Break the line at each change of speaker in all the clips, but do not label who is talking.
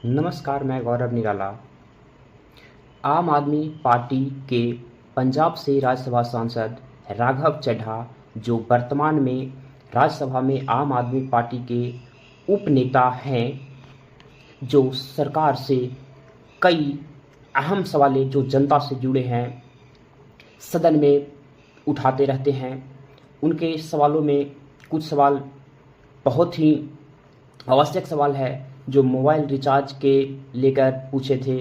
नमस्कार, मैं गौरव निराला। आम आदमी पार्टी के पंजाब से राज्यसभा सांसद राघव चड्ढा, जो वर्तमान में राज्यसभा में आम आदमी पार्टी के उपनेता हैं, जो सरकार से कई अहम सवाल जो जनता से जुड़े हैं सदन में उठाते रहते हैं। उनके सवालों में कुछ सवाल बहुत ही आवश्यक सवाल है जो मोबाइल रिचार्ज के लेकर पूछे थे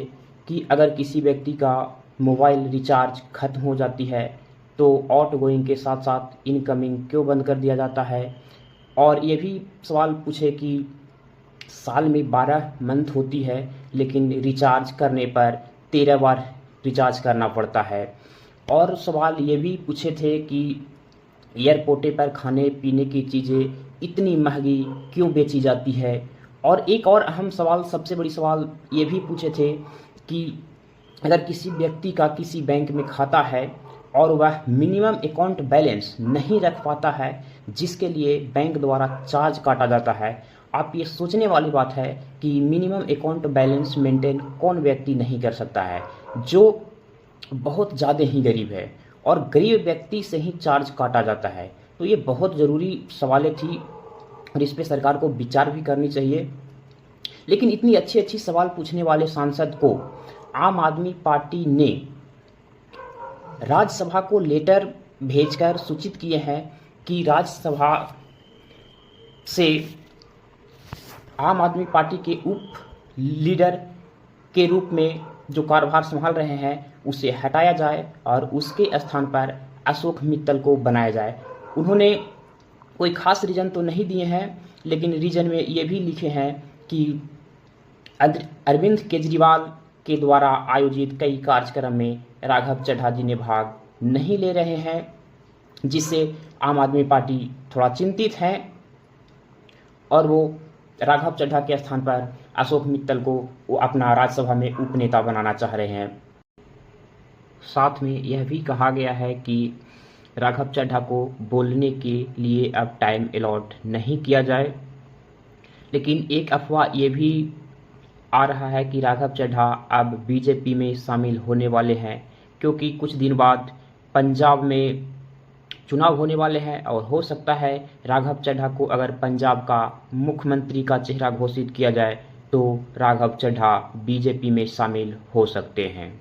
कि अगर किसी व्यक्ति का मोबाइल रिचार्ज खत्म हो जाती है तो आउटगोइंग के साथ साथ इनकमिंग क्यों बंद कर दिया जाता है। और ये भी सवाल पूछे कि साल में 12 मंथ होती है लेकिन रिचार्ज करने पर 13 बार रिचार्ज करना पड़ता है। और सवाल ये भी पूछे थे कि एयरपोर्टे पर खाने पीने की चीज़ें इतनी महंगी क्यों बेची जाती है। और एक और अहम सवाल, सबसे बड़ी सवाल ये भी पूछे थे कि अगर किसी व्यक्ति का किसी बैंक में खाता है और वह मिनिमम अकाउंट बैलेंस नहीं रख पाता है जिसके लिए बैंक द्वारा चार्ज काटा जाता है। आप ये सोचने वाली बात है कि मिनिमम अकाउंट बैलेंस मेंटेन कौन व्यक्ति नहीं कर सकता है जो बहुत ज़्यादा ही गरीब है, और गरीब व्यक्ति से ही चार्ज काटा जाता है। तो ये बहुत ज़रूरी सवालें थी और इस पे सरकार को विचार भी करनी चाहिए। लेकिन इतनी अच्छी अच्छी सवाल पूछने वाले सांसद को आम आदमी पार्टी ने राज्यसभा को लेटर भेजकर सूचित किए हैं कि राज्यसभा से आम आदमी पार्टी के उप लीडर के रूप में जो कार्यभार संभाल रहे हैं उसे हटाया जाए और उसके स्थान पर अशोक मित्तल को बनाया जाए। उन्होंने कोई खास रीज़न तो नहीं दिए हैं, लेकिन रीज़न में ये भी लिखे हैं कि अरविंद केजरीवाल के द्वारा आयोजित कई कार्यक्रम में राघव चड्ढा जी ने भाग नहीं ले रहे हैं, जिससे आम आदमी पार्टी थोड़ा चिंतित है और वो राघव चड्ढा के स्थान पर अशोक मित्तल को वो अपना राज्यसभा में उपनेता बनाना चाह रहे हैं। साथ में यह भी कहा गया है कि राघव चड्ढा को बोलने के लिए अब टाइम अलॉट नहीं किया जाए। लेकिन एक अफवाह ये भी आ रहा है कि राघव चड्ढा अब बीजेपी में शामिल होने वाले हैं, क्योंकि कुछ दिन बाद पंजाब में चुनाव होने वाले हैं और हो सकता है राघव चड्ढा को अगर पंजाब का मुख्यमंत्री का चेहरा घोषित किया जाए तो राघव चड्ढा बीजेपी में शामिल हो सकते हैं।